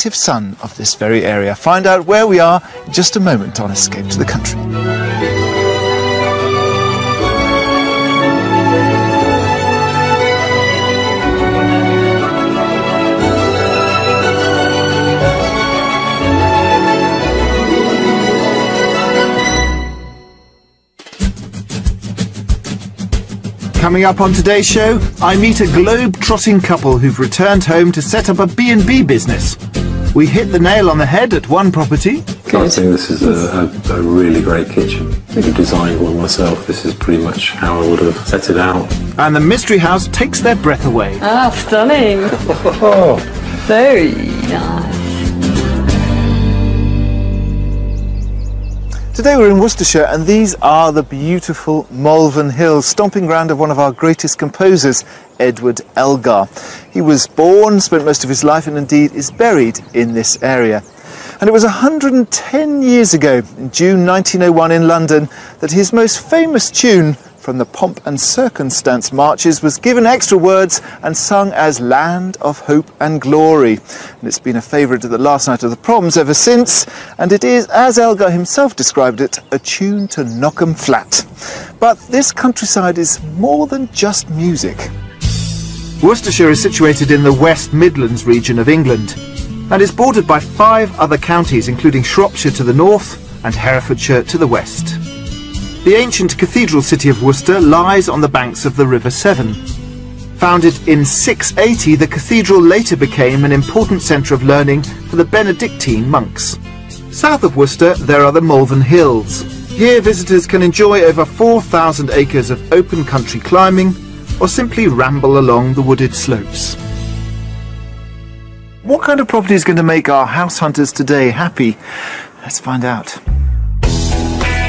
native son of this very area. Find out where we are in just a moment on Escape to the Country. Coming up on today's show, I meet a globe-trotting couple who've returned home to set up a B&B business. We hit the nail on the head at one property. I think this is a really great kitchen. I designed one myself. This is pretty much how I would have set it out. And the mystery house takes their breath away. Ah, stunning. Very nice. Today we're in Worcestershire, and these are the beautiful Malvern Hills, stomping ground of one of our greatest composers, Edward Elgar. He was born, spent most of his life, and indeed is buried in this area. And it was 110 years ago, in June 1901 in London, that his most famous tune from the Pomp and Circumstance marches was given extra words and sung as Land of Hope and Glory. And it's been a favourite of the last night of the proms ever since, and it is, as Elgar himself described it, a tune to knock 'em flat. But this countryside is more than just music. Worcestershire is situated in the West Midlands region of England, and is bordered by 5 other counties, including Shropshire to the north and Herefordshire to the west. The ancient cathedral city of Worcester lies on the banks of the River Severn. Founded in 680, the cathedral later became an important centre of learning for the Benedictine monks. South of Worcester, there are the Malvern Hills. Here visitors can enjoy over 4,000 acres of open country climbing, or simply ramble along the wooded slopes. What kind of property is going to make our house hunters today happy? Let's find out.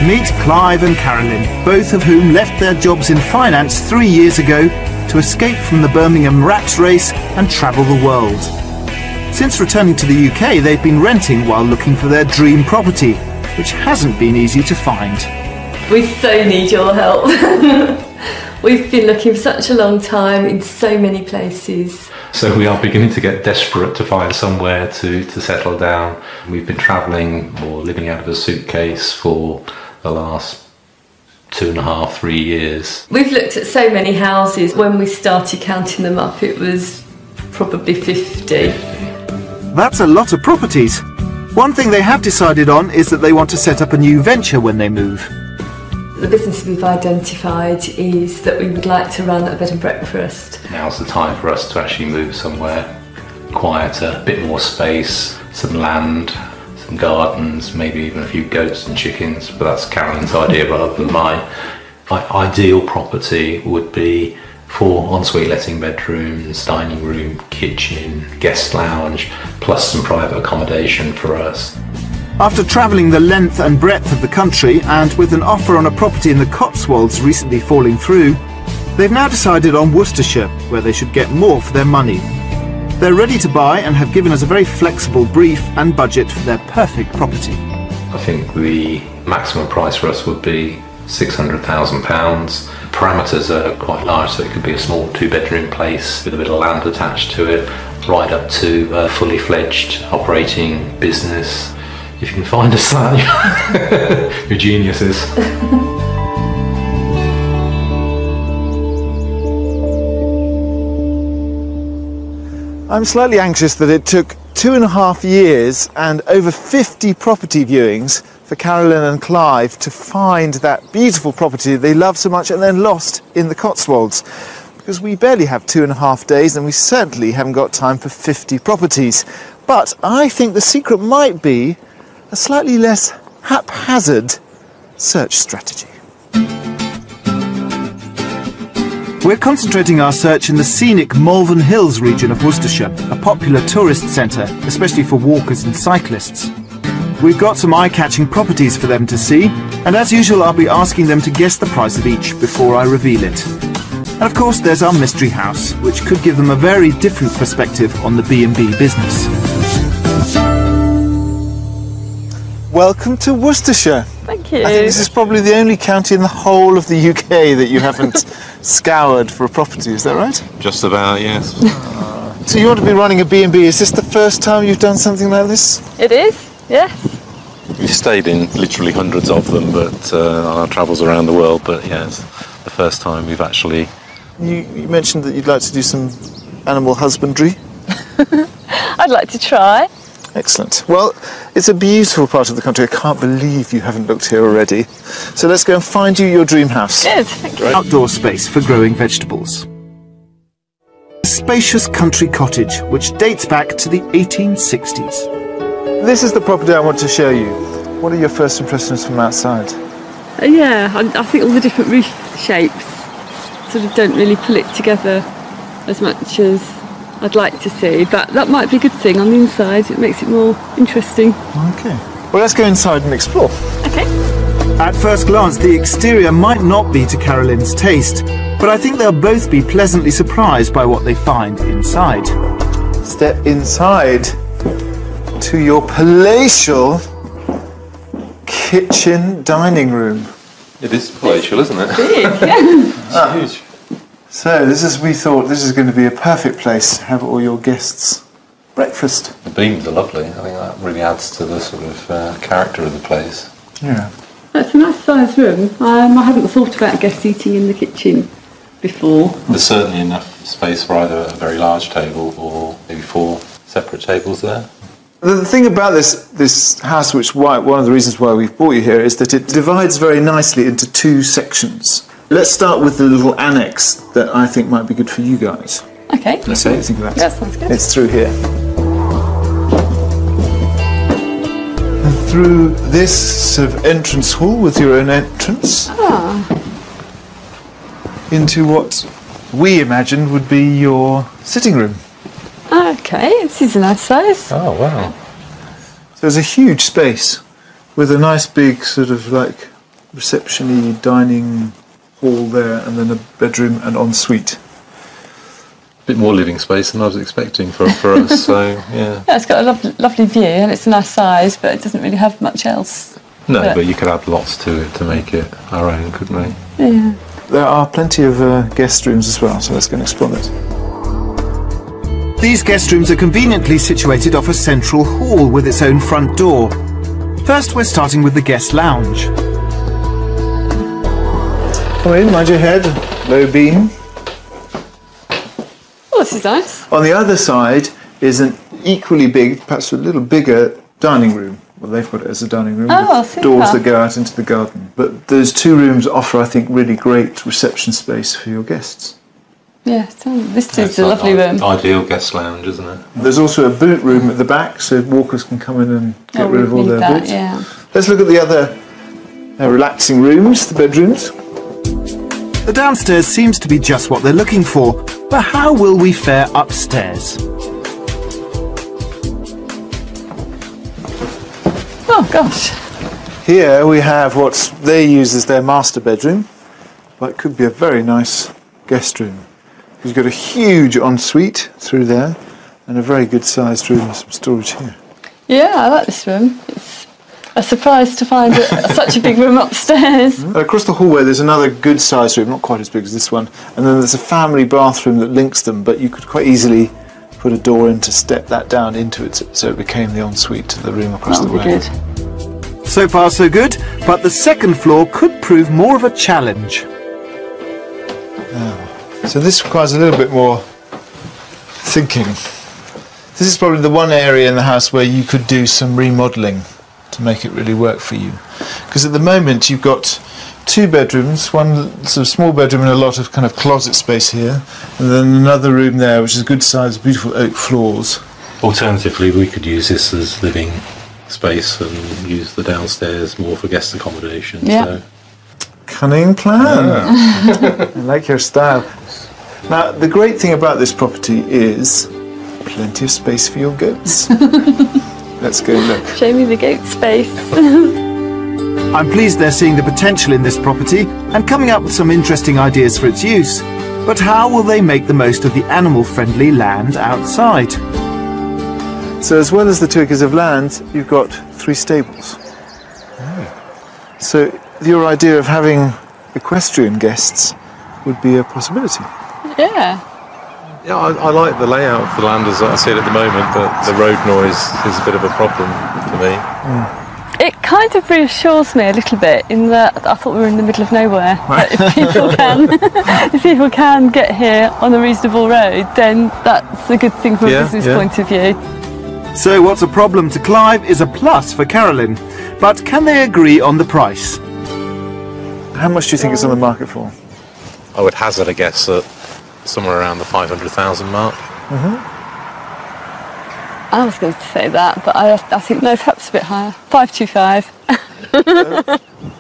Meet Clive and Carolyn, both of whom left their jobs in finance 3 years ago to escape from the Birmingham rat race and travel the world. Since returning to the UK, they've been renting while looking for their dream property, which hasn't been easy to find. We so need your help. We've been looking for such a long time in so many places. So we are beginning to get desperate to find somewhere to settle down. We've been travelling or living out of a suitcase for the last 2.5, 3 years. We've looked at so many houses. When we started counting them up, it was probably 50. That's a lot of properties. One thing they have decided on is that they want to set up a new venture when they move. The business we've identified is that we would like to run a bed and breakfast. Now's the time for us to actually move somewhere quieter, a bit more space, some land, some gardens, maybe even a few goats and chickens, but that's Carolyn's idea rather than mine. My ideal property would be 4 ensuite letting bedrooms, dining room, kitchen, guest lounge, plus some private accommodation for us. After travelling the length and breadth of the country, and with an offer on a property in the Cotswolds recently falling through, they've now decided on Worcestershire, where they should get more for their money. They're ready to buy and have given us a very flexible brief and budget for their perfect property. I think the maximum price for us would be £600,000. Parameters are quite large, so it could be a small 2-bedroom place with a bit of land attached to it, right up to a fully fledged operating business. If you can find us that, you're geniuses. I'm slightly anxious that it took 2.5 years and over 50 property viewings for Carolyn and Clive to find that beautiful property they love so much and then lost in the Cotswolds. Because we barely have 2.5 days, and we certainly haven't got time for 50 properties. But I think the secret might be a slightly less haphazard search strategy. We're concentrating our search in the scenic Malvern Hills region of Worcestershire, a popular tourist centre, especially for walkers and cyclists. We've got some eye-catching properties for them to see, and as usual I'll be asking them to guess the price of each before I reveal it. And of course there's our mystery house, which could give them a very different perspective on the B&B business. Welcome to Worcestershire. Thank you. I think this is probably the only county in the whole of the UK that you haven't scoured for a property, is that right? Just about, yes. So you want to be running a B&B. Is this the first time you've done something like this? It is, yes. We've stayed in literally hundreds of them, but on our travels around the world. But yeah, it's the first time we've actually. You mentioned that you'd like to do some animal husbandry. I'd like to try. Excellent. Well, it's a beautiful part of the country. I can't believe you haven't looked here already. So let's go and find you your dream house. Good, thank you. Outdoor space for growing vegetables. A spacious country cottage which dates back to the 1860s. This is the property I want to show you. What are your first impressions from outside? Yeah, I think all the different roof shapes sort of don't really pull it together as much as I'd like to see, but that might be a good thing on the inside. It makes it more interesting. Okay. Well, let's go inside and explore. Okay. At first glance, the exterior might not be to Carolyn's taste, but I think they'll both be pleasantly surprised by what they find inside. Step inside to your palatial kitchen dining room. It is palatial, isn't it? Big, yeah. It's huge. So we thought this is going to be a perfect place to have all your guests' breakfast. The beams are lovely. I think that really adds to the sort of character of the place. Yeah. That's a nice sized room. I hadn't thought about guests eating in the kitchen before. There's certainly enough space for either a very large table or maybe 4 separate tables there. The thing about this house, one of the reasons why we've brought you here, is that it divides very nicely into 2 sections. Let's start with the little annex that I think might be good for you guys. Okay. Let's see what you think of that. That sounds good. It's through here. And through this sort of entrance hall with your own entrance into what we imagined would be your sitting room. Okay, this is a nice size. Oh, wow. So there's a huge space with a nice big sort of like reception-y dining hall there, and then a bedroom and ensuite. A bit more living space than I was expecting for us, so yeah. Yeah, it's got a lovely view and it's a nice size, but it doesn't really have much else. No, but you could add lots to it to make it our own, couldn't we? Yeah. There are plenty of guest rooms as well, so let's go and explore that. These guest rooms are conveniently situated off a central hall with its own front door. First, we're starting with the guest lounge. Come in, mind your head, low beam. Oh, this is nice. On the other side is an equally big, perhaps a little bigger dining room. Well, they've got it as a dining room with doors that go out into the garden. But those 2 rooms offer, I think, really great reception space for your guests. Yeah, this is a lovely room. Ideal guest lounge, isn't it? There's also a boot room at the back, so walkers can come in and get rid of all their boots. Yeah. Let's look at the other relaxing rooms, the bedrooms. The downstairs seems to be just what they're looking for, but how will we fare upstairs? Oh gosh. Here we have what they use as their master bedroom, but it could be a very nice guest room. You've got a huge ensuite through there, and a very good sized room with some storage here. Yeah, I like this room. It's a surprise to find such a big room upstairs. Across the hallway there's another good sized room, not quite as big as this one, and then there's a family bathroom that links them, but you could quite easily put a door in to step that down into it, so it became the ensuite to the room across the way. Good. So far so good, but the second floor could prove more of a challenge. So this requires a little bit more thinking. This is probably the one area in the house where you could do some remodelling to make it really work for you. Because at the moment you've got 2 bedrooms, one sort of small bedroom and a lot of kind of closet space here, and then another room there which is good size, beautiful oak floors. Alternatively, we could use this as living space and use the downstairs more for guest accommodation. Yeah. So. Cunning plan. I like your style. Now, the great thing about this property is plenty of space for your goats. Let's go look. Show me the goat space. I'm pleased they're seeing the potential in this property and coming up with some interesting ideas for its use. But how will they make the most of the animal-friendly land outside? So as well as the 2 acres of land, you've got 3 stables. So your idea of having equestrian guests would be a possibility. Yeah. Yeah, I like the layout of the land as I see it at the moment, but the road noise is a bit of a problem for me. It kind of reassures me a little bit in that I thought we were in the middle of nowhere. But if people can get here on a reasonable road, then that's a good thing from a business point of view. So what's a problem to Clive is a plus for Carolyn. But can they agree on the price? How much do you think it's on the market for? I would hazard a guess at somewhere around the 500,000 mark. I was going to say that, but I think no, perhaps a bit higher. 525.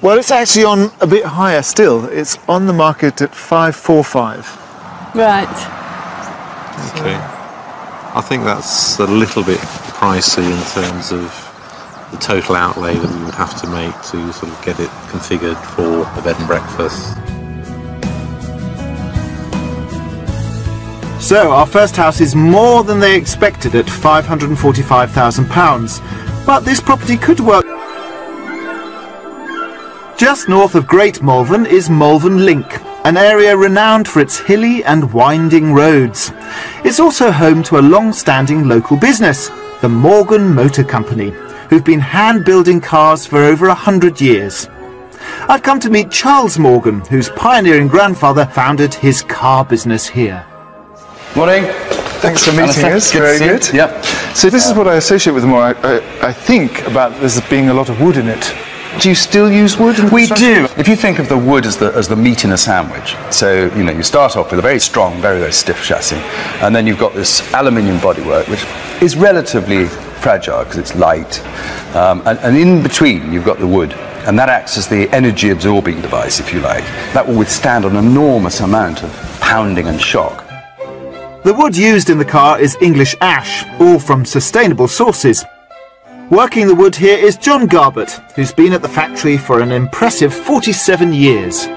Well, it's actually on a bit higher still. It's on the market at 545. Right. Okay. I think that's a little bit pricey in terms of the total outlay that we would have to make to sort of get it configured for a bed and breakfast. So our first house is more than they expected at £545,000. But this property could work. Just north of Great Malvern is Malvern Link, an area renowned for its hilly and winding roads. It's also home to a long-standing local business, the Morgan Motor Company, who've been hand-building cars for over 100 years. I've come to meet Charles Morgan, whose pioneering grandfather founded his car business here. Morning. Thanks for meeting us. Very good. Yep. So this is what I associate with more. I think about there's being a lot of wood in it. Do you still use wood? We do. If you think of the wood as the meat in a sandwich, so you start off with a very strong, very, very stiff chassis, and then you've got this aluminium bodywork, which is relatively fragile because it's light, and in between you've got the wood, and that acts as the energy absorbing device, if you like. That will withstand an enormous amount of pounding and shock. The wood used in the car is English ash, all from sustainable sources. Working the wood here is John Garbett, who's been at the factory for an impressive 47 years.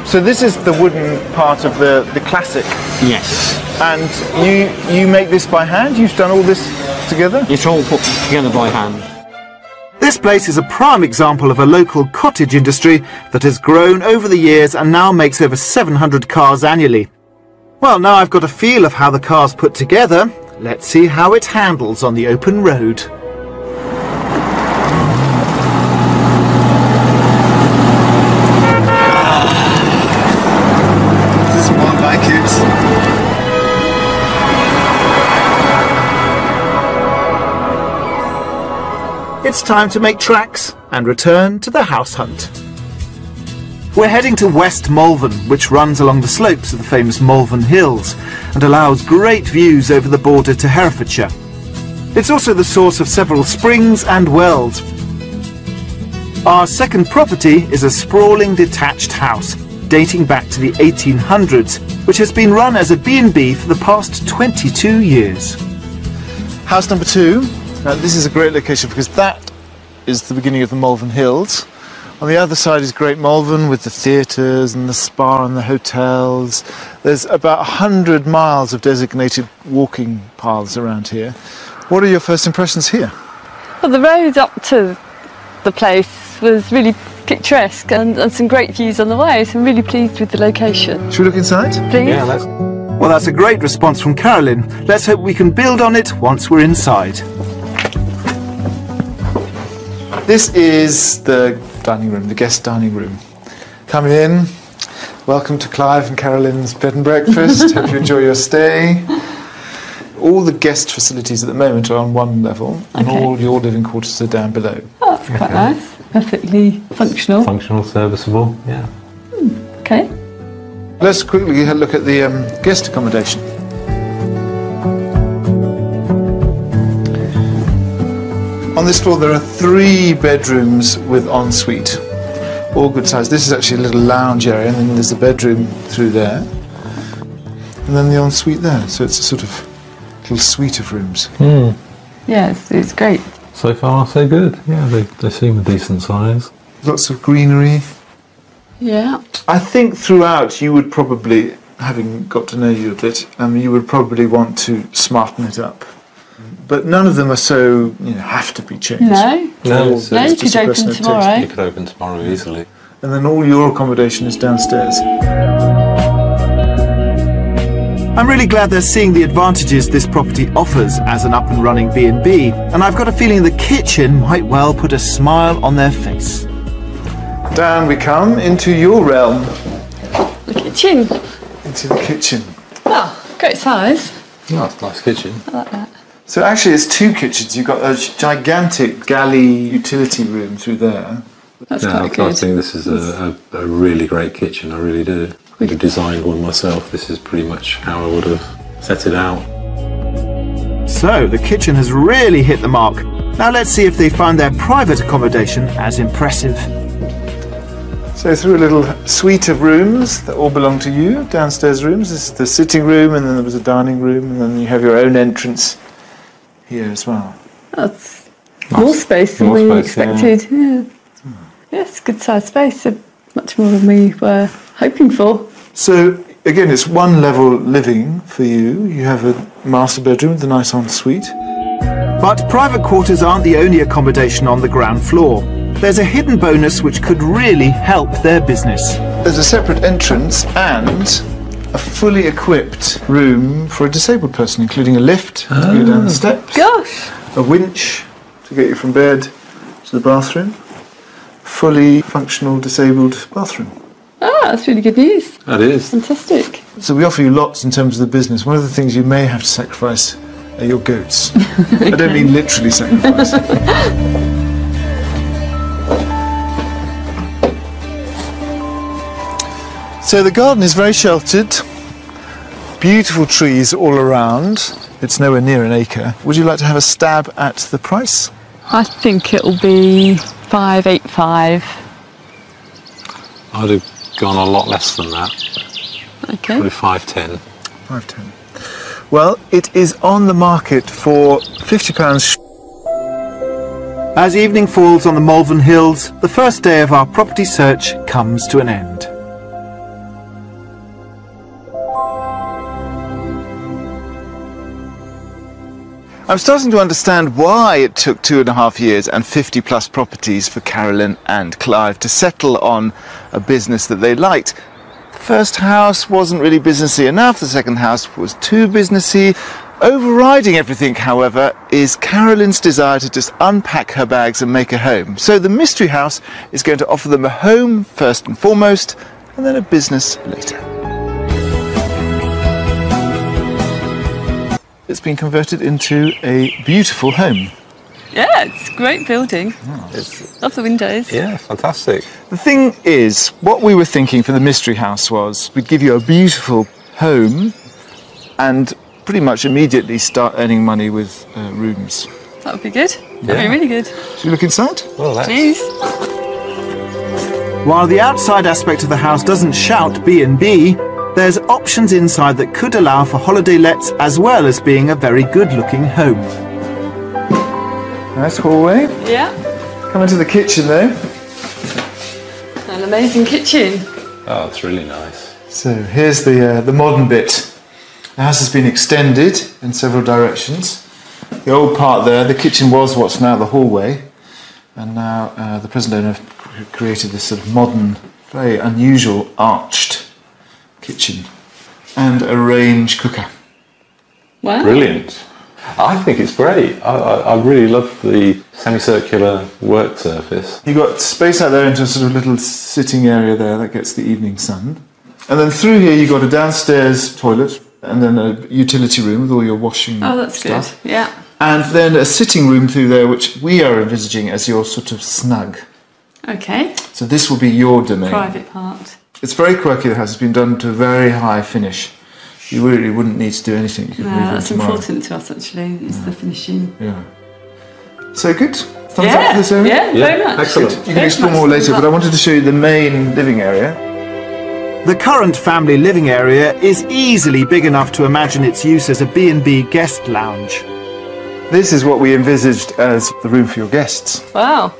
So this is the wooden part of the classic? Yes. And you make this by hand? You've done all this together? It's all put together by hand. This place is a prime example of a local cottage industry that has grown over the years and now makes over 700 cars annually. Well, now I've got a feel of how the car's put together. Let's see how it handles on the open road. This is more like it. It's time to make tracks and return to the house hunt. We're heading to West Malvern, which runs along the slopes of the famous Malvern Hills and allows great views over the border to Herefordshire. It's also the source of several springs and wells. Our second property is a sprawling detached house dating back to the 1800s, which has been run as a B&B for the past 22 years. House number 2. Now this is a great location because that is the beginning of the Malvern Hills. On the other side is Great Malvern with the theatres and the spa and the hotels. There's about 100 miles of designated walking paths around here. What are your first impressions here? Well, the road up to the place was really picturesque and some great views on the way, so I'm really pleased with the location. Should we look inside? Please? Yeah, let's. Well, that's a great response from Carolyn. Let's hope we can build on it once we're inside. This is the dining room, the guest dining room. Come in. Welcome to Clive and Carolyn's bed and breakfast. Hope you enjoy your stay. All the guest facilities at the moment are on one level, and all your living quarters are down below. Oh, that's quite nice. Perfectly functional. Functional, serviceable, yeah. Okay. Let's quickly have a look at the guest accommodation. On this floor there are 3 bedrooms with ensuite, all good size. This is actually a little lounge area, and then there's a bedroom through there, and then the ensuite there. So it's a sort of little suite of rooms. Yes, it's great. So far, so good. Yeah, they seem a decent size. Lots of greenery. Yeah. I think throughout you would probably, having got to know you a bit, you would probably want to smarten it up. But none of them are so, have to be changed. No. No, you could open tomorrow. You could open tomorrow easily. And then all your accommodation is downstairs. I'm really glad they're seeing the advantages this property offers as an up-and-running B&B, and I've got a feeling the kitchen might well put a smile on their face. Down we come into your realm. The kitchen. Into the kitchen. Oh, great size. Oh, it's a nice kitchen. I like that. So actually it's two kitchens. You've got a gigantic galley utility room through there. That's Yeah, quite good. I think this is a really great kitchen, I really do. I could have designed one myself. This is pretty much how I would have set it out. So the kitchen has really hit the mark. Now let's see if they find their private accommodation as impressive. So through a little suite of rooms that all belong to you, downstairs rooms. This is the sitting room, and then there was a dining room, and then you have your own entrance here as well. That's more space than More we space, yeah. expected. Yeah. Yes, good sized space. So much more than we were hoping for. So again, it's one level living for you. You have a master bedroom with a nice ensuite. But private quarters aren't the only accommodation on the ground floor. There's a hidden bonus which could really help their business. There's a separate entrance and a fully equipped room for a disabled person, including a lift to go down the steps, Gosh. a winch to get you from bed to the bathroom, fully functional disabled bathroom. Ah, that's really good news. That is. Fantastic. So we offer you lots in terms of the business. One of the things you may have to sacrifice are your goats. I don't mean literally sacrifice. So the garden is very sheltered, beautiful trees all around. It's nowhere near an acre. Would you like to have a stab at the price? I think it'll be 585. I'd have gone a lot less than that. Okay. Probably 510. 510. Well, it is on the market for £50. As evening falls on the Malvern Hills, the first day of our property search comes to an end. I'm starting to understand why it took 2.5 years and 50 plus properties for Carolyn and Clive to settle on a business that they liked. The first house wasn't really businessy enough, the second house was too businessy. Overriding everything, however, is Carolyn's desire to just unpack her bags and make a home. So the mystery house is going to offer them a home first and foremost, and then a business later. It's been converted into a beautiful home. Yeah, it's a great building. It's, Love the windows. yeah, fantastic. The thing is, what we were thinking for the mystery house was we'd give you a beautiful home and pretty much immediately start earning money with rooms. That would be good. That'd be really good. Should we look inside? Well, that's Please. While the outside aspect of the house doesn't shout B&B, there's options inside that could allow for holiday lets as well as being a very good-looking home. Nice hallway. Yeah. Come into the kitchen though. An amazing kitchen. oh, it's really nice. So here's the modern bit. The house has been extended in several directions. The old part there, the kitchen was what's now the hallway, and now the present owner created this sort of modern, very unusual arched kitchen and a range cooker. Wow. Brilliant. I think it's great. I really love the semicircular work surface. You've got space out there into a sort of little sitting area there that gets the evening sun. And then through here you've got a downstairs toilet and then a utility room with all your washing Oh, that's stuff. good. Yeah. And then a sitting room through there which we are envisaging as your sort of snug. Okay. So this will be your domain. Private part. It's very quirky, the house. It's been done to a very high finish. You really wouldn't need to do anything. You could No, move in that's tomorrow. important to us actually, is the finishing. Yeah. So good? Thumbs up for this area? Yeah, very much. excellent. You can explore more later, but I wanted to show you the main living area. The current family living area is easily big enough to imagine its use as a B&B guest lounge. This is what we envisaged as the room for your guests. Wow.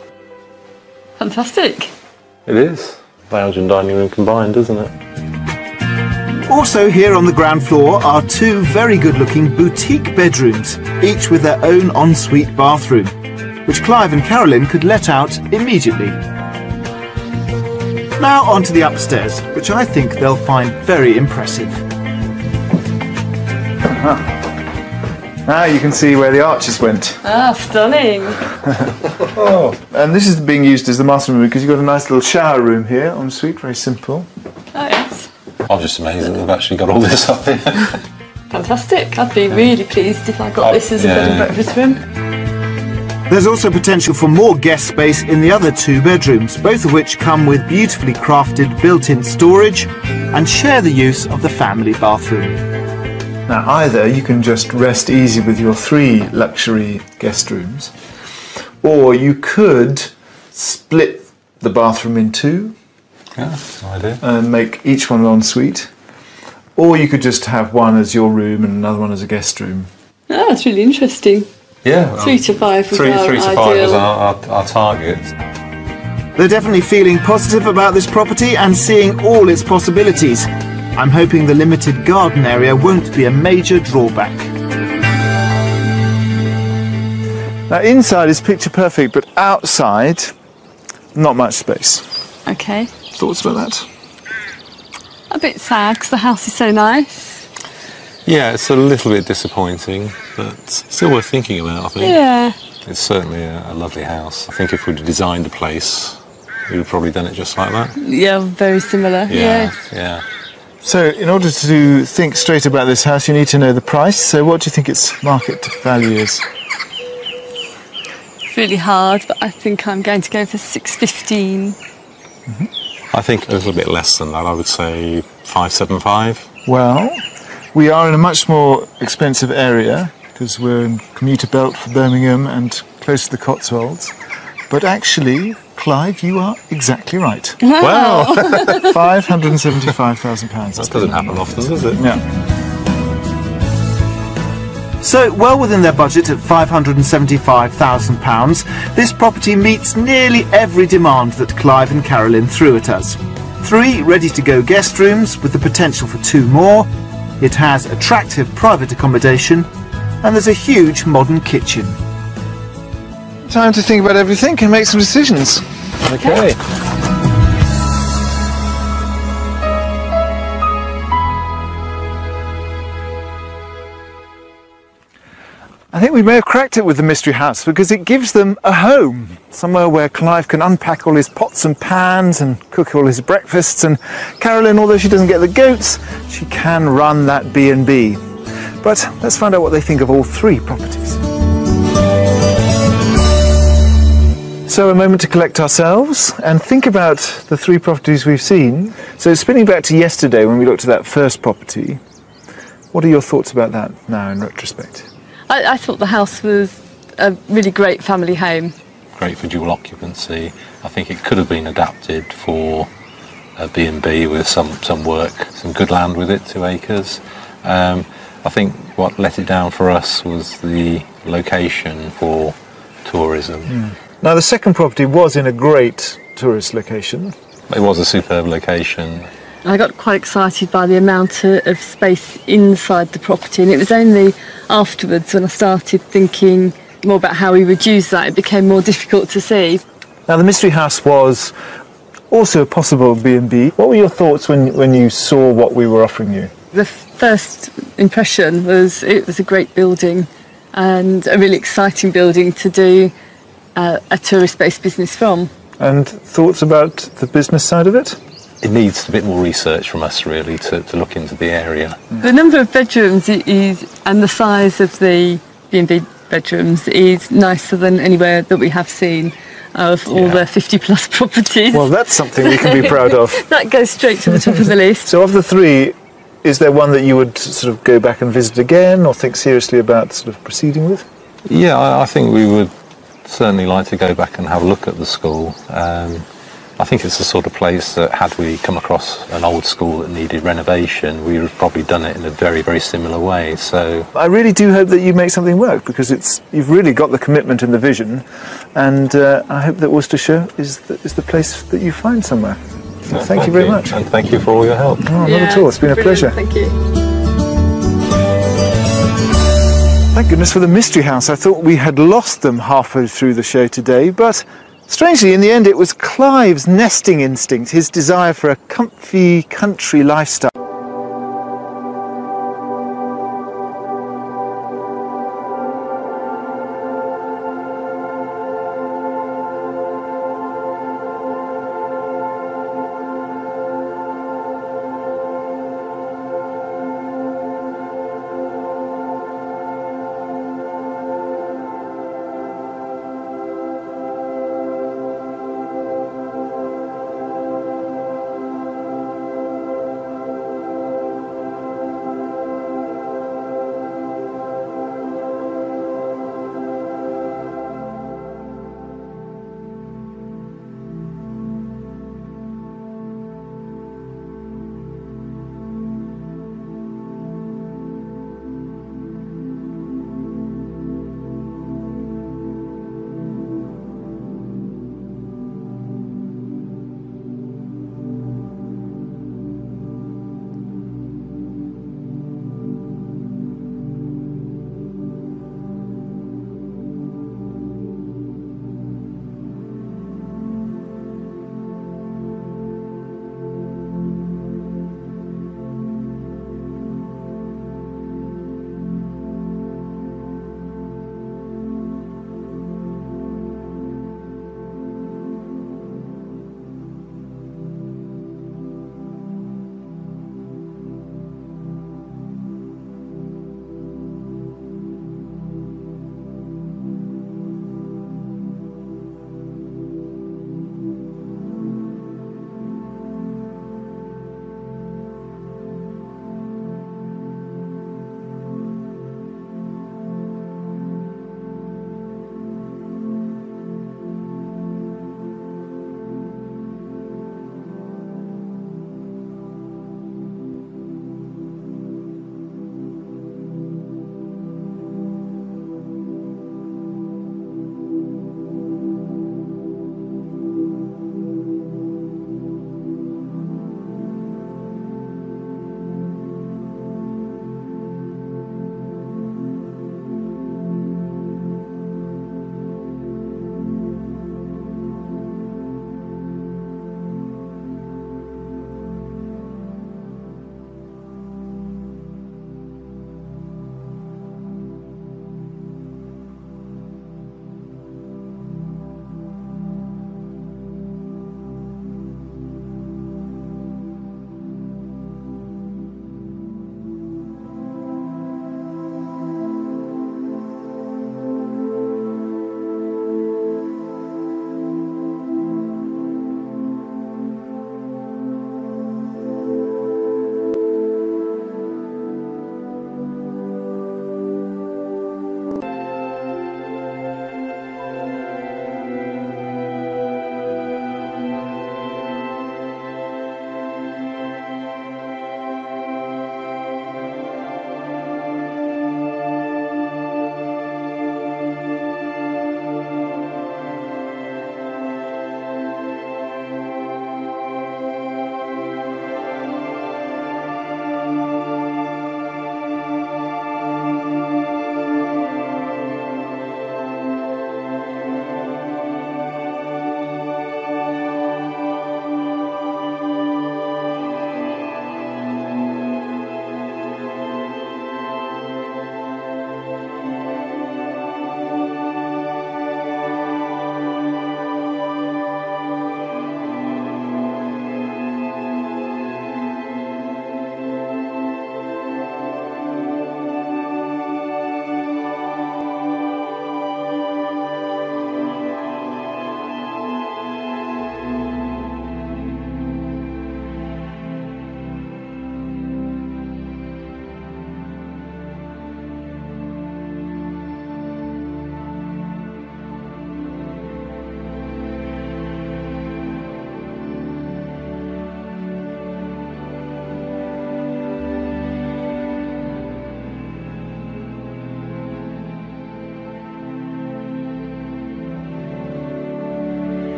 Fantastic. It is. Lounge and dining room combined, isn't it? Also here on the ground floor are two very good-looking boutique bedrooms, each with their own ensuite bathroom, which Clive and Carolyn could let out immediately. Now on to the upstairs, which I think they'll find very impressive. Now you can see where the arches went. Ah, stunning. And this is being used as the master room because you've got a nice little shower room here en suite, very simple. Oh, yes. I'm just amazed that they've actually got all this up here. Fantastic. I'd be really pleased if I got this as a bed and breakfast room. There's also potential for more guest space in the other 2 bedrooms, both of which come with beautifully crafted built-in storage and share the use of the family bathroom. Now either you can just rest easy with your 3 luxury guest rooms, or you could split the bathroom in 2. Yeah, that's an idea. And make each one an ensuite. Or you could just have one as your room and another one as a guest room. Oh, that's really interesting. Yeah. 3 to 5 was Three our to 5 ideal. was our target. They're definitely feeling positive about this property and seeing all its possibilities. I'm hoping the limited garden area won't be a major drawback. Now inside is picture perfect, but outside, not much space. Okay. Thoughts about that? A bit sad because the house is so nice. Yeah, it's a little bit disappointing, but still worth thinking about, I think. Yeah. It's certainly a lovely house. I think if we'd designed a place, we'd have probably done it just like that. Yeah, very similar. Yeah, Yes. yeah. So in order to think straight about this house, you need to know the price. So what do you think its market value is? It's really hard, but I think I'm going to go for 615. I think a little bit less than that. I would say 575. Well, we are in a much more expensive area because we're in commuter belt for Birmingham and close to the Cotswolds. But actually, Clive, you are exactly right. Wow! £575,000. That doesn't happen often, does it? Yeah. So, well within their budget at £575,000, this property meets nearly every demand that Clive and Carolyn threw at us. 3 ready-to-go guest rooms with the potential for 2 more. It has attractive private accommodation, and there's a huge modern kitchen. Time to think about everything and make some decisions. Okay. I think we may have cracked it with the mystery house because it gives them a home, somewhere where Clive can unpack all his pots and pans and cook all his breakfasts, and Carolyn, although she doesn't get the goats, she can run that B&B. But let's find out what they think of all 3 properties. So a moment to collect ourselves and think about the 3 properties we've seen. So spinning back to yesterday when we looked at that first property, what are your thoughts about that now in retrospect? I thought the house was a really great family home. Great for dual occupancy. I think it could have been adapted for a B&B with some work, some good land with it, 2 acres. I think what let it down for us was the location for tourism. Now the second property was in a great tourist location. It was a superb location. I got quite excited by the amount of space inside the property, and it was only afterwards when I started thinking more about how we would use that it became more difficult to see. Now the mystery house was also a possible B&B. What were your thoughts when you saw what we were offering you? The first impression was it was a great building and a really exciting building to do a tourist-based business from. And thoughts about the business side of it? It needs a bit more research from us really to look into the area. The number of bedrooms is, and the size of the B&B bedrooms is nicer than anywhere that we have seen of all the 50 plus properties. Well, that's something we can be proud of. That goes straight to the top of the list. So of the 3, is there one that you would sort of go back and visit again or think seriously about sort of proceeding with? Yeah, I think we would certainly like to go back and have a look at the school. I think it's the sort of place that had we come across an old school that needed renovation, we would have probably done it in a very, very similar way. So I really do hope that you make something work because you've really got the commitment and the vision, and I hope that Worcestershire is the place that you find somewhere. So thank you very much. And thank you for all your help. Oh, not at all. It's been a pleasure. Thank you. Thank goodness for the mystery house. I thought we had lost them halfway through the show today, but strangely, in the end, it was Clive's nesting instinct, his desire for a comfy country lifestyle.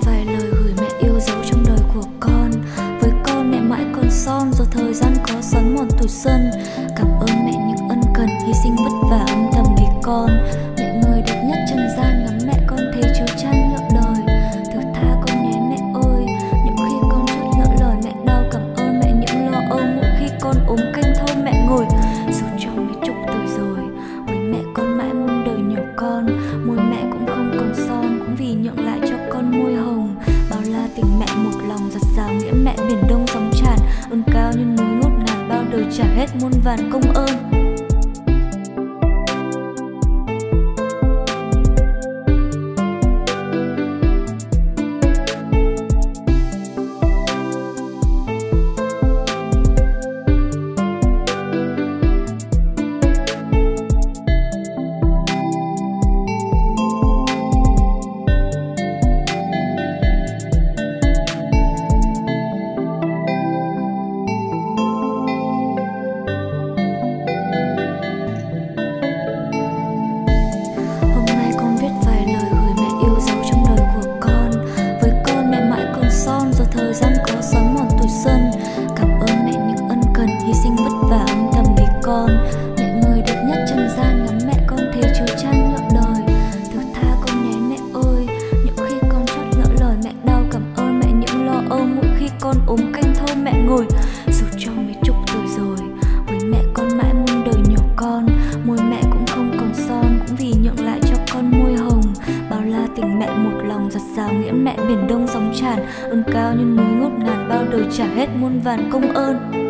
vài lời gửi mẹ yêu dấu trong đời của con. Với con mẹ mãi còn son, rồi thời gian có xoắn mòn tuổi xuân. Cảm ơn mẹ những ân cần, hy sinh vất vả âm thầm vì con. Mẹ người đẹp nhất trần gian, ngắm mẹ con thấy chứa chan nhượng đời. Thứ tha con nhé mẹ ơi, những khi con chót lỡ lời mẹ đau. Cảm ơn mẹ những lo âu mỗi khi con ốm canh thôi mẹ ngồi. Dù cho mấy chục tuổi rồi, với mẹ con mãi muôn đời nhiều con. Môi mẹ cũng không còn son, cũng vì nhượng lại cho con môi hồng. Bao la tình mẹ một lòng, giặt rào nghĩa mẹ biển đông sóng tràn. Ơn cao như núi ngút ngàn, bao đời trả hết muôn vàn công ơn. Thời gian có xoắn mòn tuổi xuân. Cảm ơn mẹ những ân cần, hy sinh vất vả âm thầm vì con. Mẹ người đẹp nhất trần gian, ngắm mẹ con thấy chứa chan nhượng đời. Thứ tha con nhé mẹ ơi, những khi con chót lỡ lời mẹ đau. Cảm ơn mẹ những lo âu mỗi khi con ốm canh thôi mẹ ngồi. Dù cho mấy chục tuổi rồi, với mẹ con mãi muôn đời nhiều con. Môi mẹ cũng không còn son, cũng vì nhượng lại cho con môi hồng. Bao la tình mẹ một lòng, giặt rào nghĩa mẹ biển đông sóng tràn. Ơn cao như núi ngút ngàn, bao đời trả hết muôn vàn công ơn.